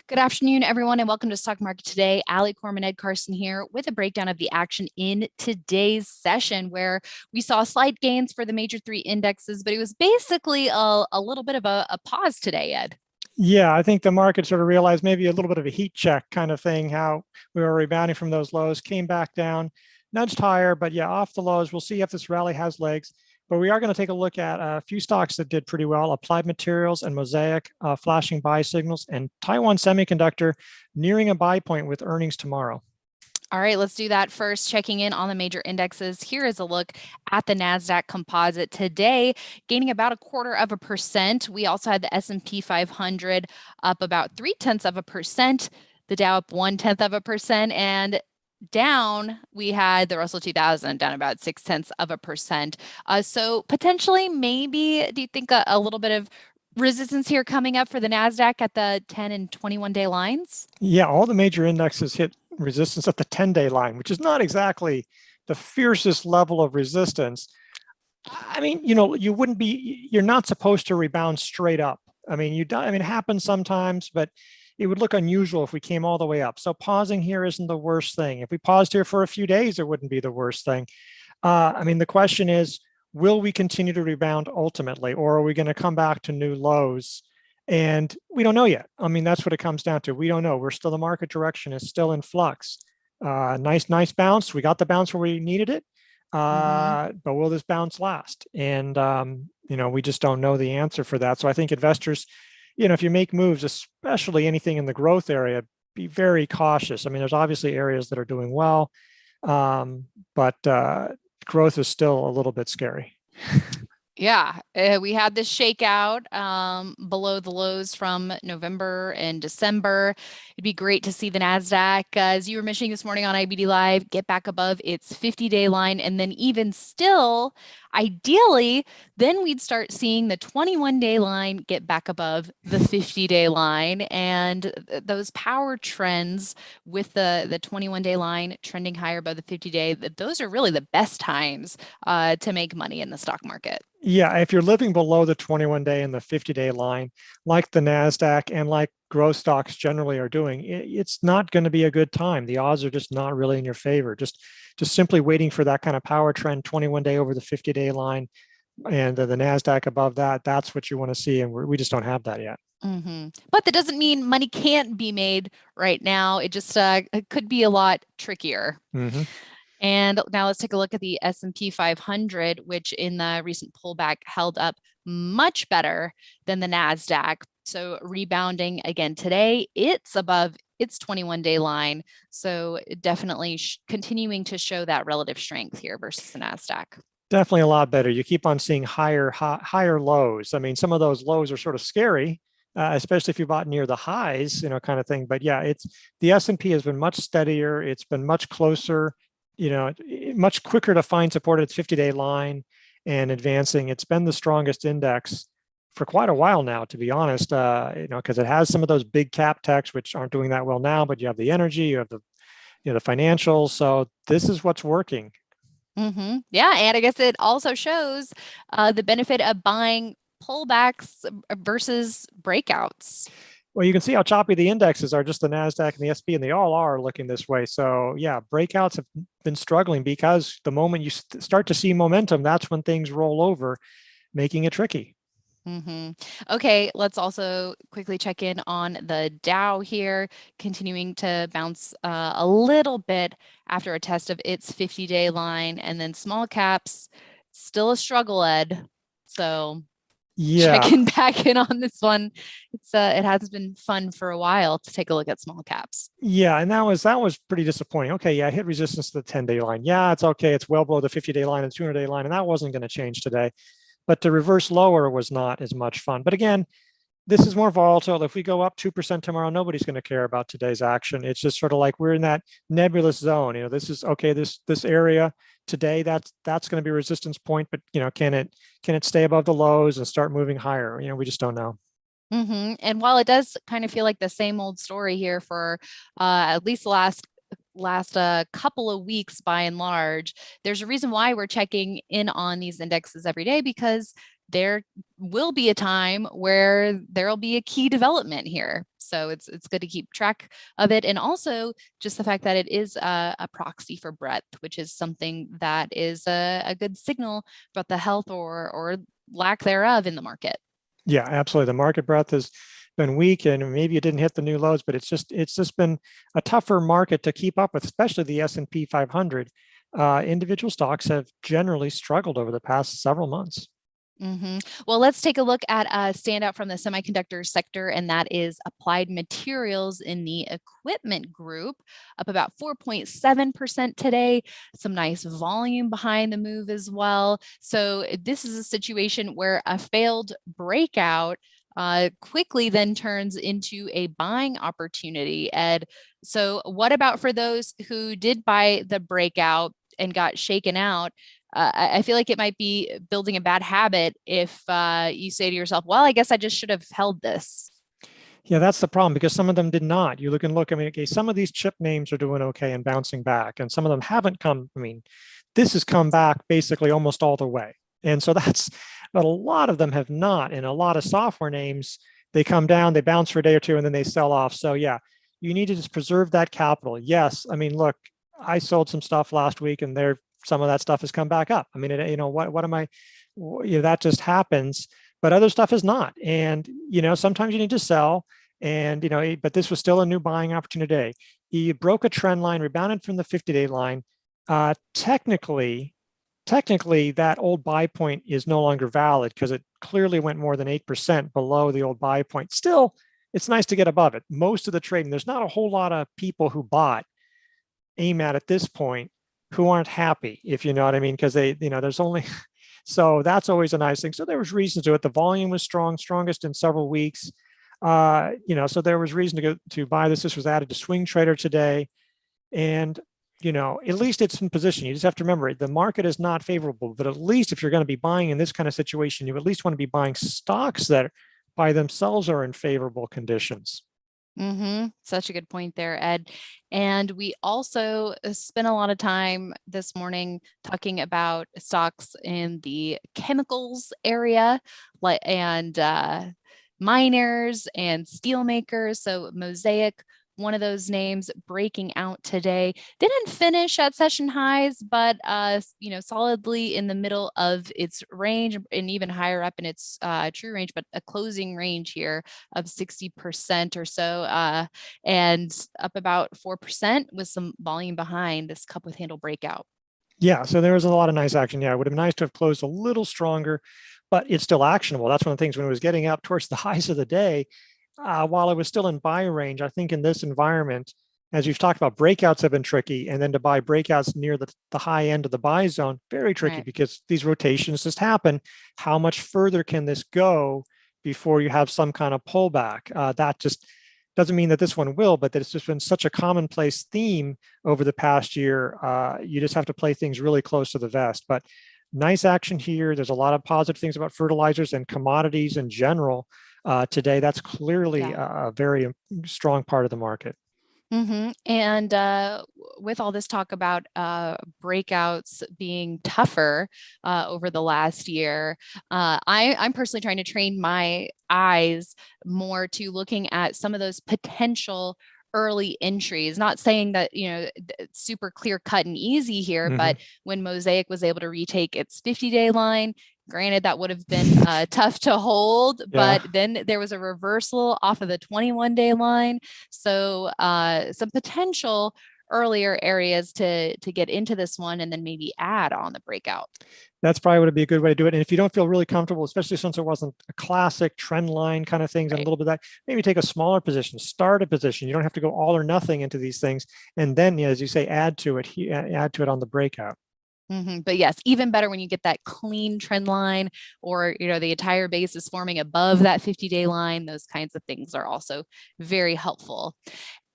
Good afternoon, everyone, and welcome to Stock Market Today. Ali Corman, Ed Carson here with a breakdown of the action in today's session, where we saw slight gains for the major three indexes, but it was basically a little bit of a pause today, Ed. Yeah, I think the market sort of realized maybe a little bit of a heat check kind of thing, how we were rebounding from those lows, came back down, nudged higher, but yeah, off the lows. We'll see if this rally has legs. But we are going to take a look at a few stocks that did pretty well: Applied Materials and Mosaic flashing buy signals, and Taiwan Semiconductor nearing a buy point with earnings tomorrow. All right, let's do that first. Checking in on the major indexes. Here is a look at the NASDAQ composite today, gaining about 0.25%. We also had the S&P 500 up about 0.3%, the Dow up 0.1%, and down, we had the Russell 2000 down about 0.6%. So potentially, maybe, do you think a little bit of resistance here coming up for the NASDAQ at the 10 and 21-day lines? Yeah, all the major indexes hit resistance at the 10-day line, which is not exactly the fiercest level of resistance. I mean, you're not supposed to rebound straight up. I mean, it happens sometimes, but it would look unusual if we came all the way up. So pausing here isn't the worst thing. If we paused here for a few days, it wouldn't be the worst thing. I mean, the question is, will we continue to rebound ultimately, or are we going to come back to new lows? And we don't know yet. I mean, that's what it comes down to. We don't know. The market direction is still in flux. Nice bounce. We got the bounce where we needed it. But will this bounce last? And, we just don't know the answer for that. So I think investors, if you make moves, especially anything in the growth area, be very cautious. I mean, there's obviously areas that are doing well, but growth is still a little bit scary. Yeah, we had this shakeout below the lows from November and December. It'd be great to see the NASDAQ, as you were mentioning this morning on IBD Live, get back above its 50-day line. And then even still, ideally, then we'd start seeing the 21-day line get back above the 50-day line. And those power trends with the 21-day line trending higher above the 50-day, those are really the best times to make money in the stock market. Yeah, if you're living below the 21-day and the 50-day line, like the NASDAQ and like growth stocks generally are doing, it's not going to be a good time. The odds are just not really in your favor. Just simply waiting for that kind of power trend, 21-day over the 50-day line, and the NASDAQ above that, that's what you want to see. And we just don't have that yet. But that doesn't mean money can't be made right now. It just it could be a lot trickier. And now let's take a look at the S&P 500, which in the recent pullback held up much better than the NASDAQ. So rebounding again today, it's above its 21-day line. So definitely continuing to show that relative strength here versus the NASDAQ. Definitely a lot better. You keep on seeing higher lows. I mean, some of those lows are sort of scary, especially if you bought near the highs, kind of thing. But yeah, the S&P has been much steadier. It's been much closer, much quicker to find support at its 50-day line and advancing. It's been the strongest index for quite a while now, to be honest, because it has some of those big cap techs, which aren't doing that well now, but you have the energy, you have the financials. So this is what's working. Yeah, and I guess it also shows the benefit of buying pullbacks versus breakouts. Well, you can see how choppy the indexes are, just the NASDAQ and the SP, and they all are looking this way. So yeah, breakouts have been struggling because the moment you start to see momentum, that's when things roll over, making it tricky. Okay, let's also quickly check in on the Dow here, continuing to bounce a little bit after a test of its 50-day line, and then small caps, still a struggle, Ed. So yeah, checking back in on this one. It has been fun for a while to take a look at small caps. Yeah, and that was pretty disappointing. Okay, yeah, I hit resistance to the 10-day line. Yeah, it's okay. It's well below the 50-day line and 200-day line, and that wasn't going to change today. But to reverse lower was not as much fun. But again, this is more volatile. If we go up 2% tomorrow, nobody's going to care about today's action. It's just sort of like we're in that nebulous zone. This is okay. This area today, that's going to be a resistance point. But can it stay above the lows and start moving higher? We just don't know. And while it does kind of feel like the same old story here for at least the last couple of weeks by and large, there's a reason why we're checking in on these indexes every day, because there will be a time where there'll be a key development here. So it's good to keep track of it. And also just the fact that it is a proxy for breadth, which is something that is a good signal about the health or lack thereof in the market. Yeah, absolutely. The market breadth has been weak, and maybe it didn't hit the new lows, but it's just been a tougher market to keep up with, especially the S&P 500. Individual stocks have generally struggled over the past several months. Well, let's take a look at a standout from the semiconductor sector, and that is Applied Materials in the equipment group, up about 4.7% today. Some nice volume behind the move as well. So this is a situation where a failed breakout quickly then turns into a buying opportunity. Ed, so what about for those who did buy the breakout and got shaken out? I feel like it might be building a bad habit if you say to yourself, well, I guess I just should have held this. Yeah, that's the problem because some of them did not. You look and look. I mean, okay, some of these chip names are doing okay and bouncing back, and some of them haven't come. I mean, this has come back basically almost all the way. And so that's, but a lot of them have not. And a lot of software names, they come down, they bounce for a day or two, and then they sell off. So yeah, you need to just preserve that capital. Yes, I mean, look, I sold some stuff last week, and there some of that stuff has come back up. I mean, what am I? That just happens, but other stuff is not. And sometimes you need to sell. And but this was still a new buying opportunity today. He broke a trend line, rebounded from the 50-day line. Technically, that old buy point is no longer valid because it clearly went more than 8% below the old buy point. Still, it's nice to get above it. Most of the trading, there's not a whole lot of people who bought AMAT at this point who aren't happy, if you know what I mean, because there's only, so that's always a nice thing. So there was reason to it. The volume was strongest in several weeks. So there was reason to buy this. This was added to Swing Trader today. And, at least it's in position. You just have to remember the market is not favorable, but at least if you're going to be buying in this kind of situation, you at least want to be buying stocks that by themselves are in favorable conditions. Such a good point there, Ed. And we also spent a lot of time this morning talking about stocks in the chemicals area, and miners and steel makers. So Mosaic, one of those names, breaking out today. Didn't finish at session highs, but solidly in the middle of its range and even higher up in its true range, but a closing range here of 60% or so, and up about 4% with some volume behind this cup with handle breakout. Yeah, so there was a lot of nice action. Yeah, it would have been nice to have closed a little stronger, but it's still actionable. That's one of the things when it was getting up towards the highs of the day, while it was still in buy range. I think in this environment, as you've talked about, breakouts have been tricky, and then to buy breakouts near the high end of the buy zone, very tricky, Right. because these rotations just happen. How much further can this go before you have some kind of pullback? That just doesn't mean that this one will, but that it's just been such a commonplace theme over the past year. You just have to play things really close to the vest. But nice action here. There's a lot of positive things about fertilizers and commodities in general today. That's clearly Yeah. a very strong part of the market. And with all this talk about breakouts being tougher over the last year, I'm personally trying to train my eyes more to looking at some of those potential early entries. Not saying that, it's super clear cut and easy here, Mm-hmm. but when Mosaic was able to retake its 50-day line, granted, that would have been tough to hold, Yeah. but then there was a reversal off of the 21-day line. So some potential earlier areas to get into this one and then maybe add on the breakout. That's probably would be a good way to do it. And if you don't feel really comfortable, especially since it wasn't a classic trend line kind of things and a Right. little bit of that, maybe take a smaller position, start a position. You don't have to go all or nothing into these things. And then, as you say, add to it on the breakout. But yes, even better when you get that clean trend line, or the entire base is forming above that 50-day line. Those kinds of things are also very helpful.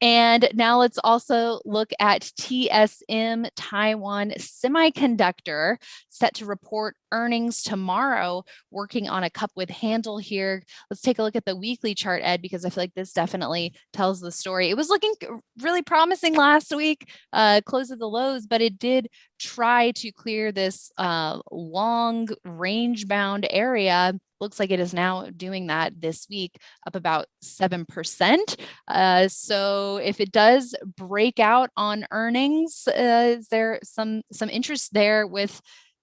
And now let's also look at TSM, Taiwan Semiconductor, set to report earnings tomorrow, working on a cup with handle here. Let's take a look at the weekly chart, Ed, because I feel like this definitely tells the story. It was looking really promising last week, close of the lows, but it did try to clear this long range bound area. Looks like it is now doing that this week, up about 7%. So if it does break out on earnings, is there some interest there with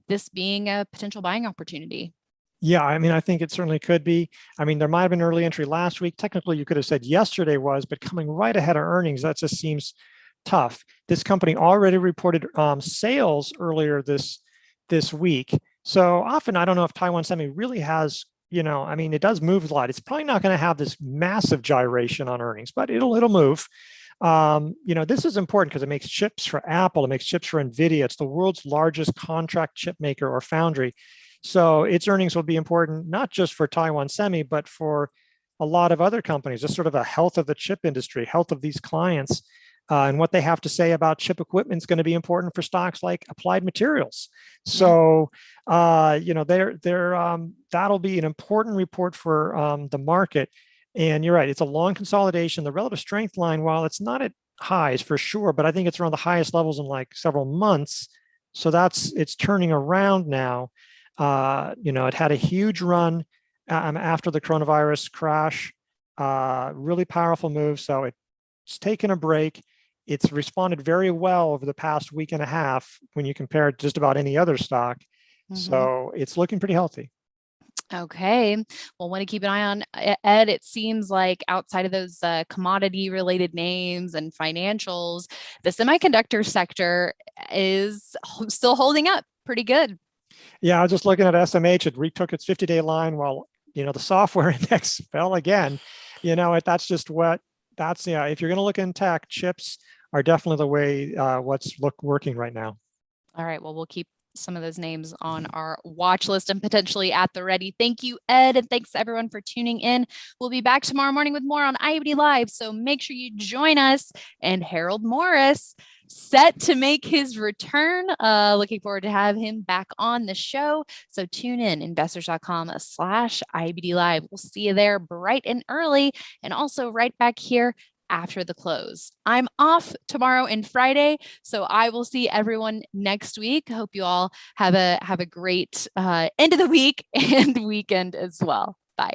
this being a potential buying opportunity? Yeah, I mean, I think it certainly could be. I mean, there might have been early entry last week. Technically, you could have said yesterday was, but coming right ahead of earnings, that just seems tough. This company already reported sales earlier this week. So often, I don't know if Taiwan Semi really has, I mean, it does move a lot. It's probably not going to have this massive gyration on earnings, but it'll move. This is important because it makes chips for Apple, it makes chips for NVIDIA. It's the world's largest contract chip maker or foundry. So its earnings will be important, not just for Taiwan Semi, but for a lot of other companies, just sort of a health of the chip industry, health of these clients. And what they have to say about chip equipment is going to be important for stocks like Applied Materials. So, that'll be an important report for the market. And you're right, it's a long consolidation. The relative strength line, while it's not at highs for sure, but I think it's around the highest levels in like several months. So it's turning around now. It had a huge run after the coronavirus crash, really powerful move. So it's taken a break. It's responded very well over the past week and a half when you compare it to just about any other stock. So it's looking pretty healthy. Okay. Well, want to keep an eye on Ed. It seems like outside of those commodity related names and financials, the semiconductor sector is still holding up pretty good. Yeah, I was just looking at SMH. It retook its 50-day line while, the software index fell again. That's just if you're going to look in tech, chips are definitely the way working right now. All right. Well, we'll keep some of those names on our watch list and potentially at the ready. Thank you, Ed. And thanks everyone for tuning in. We'll be back tomorrow morning with more on IBD Live. So make sure you join us. And Harold Morris set to make his return. Looking forward to have him back on the show. So tune in, investors.com/IBD Live. We'll see you there bright and early and also right back here after the close. I'm off tomorrow and Friday, so I will see everyone next week. Hope you all have a great end of the week and weekend as well. Bye.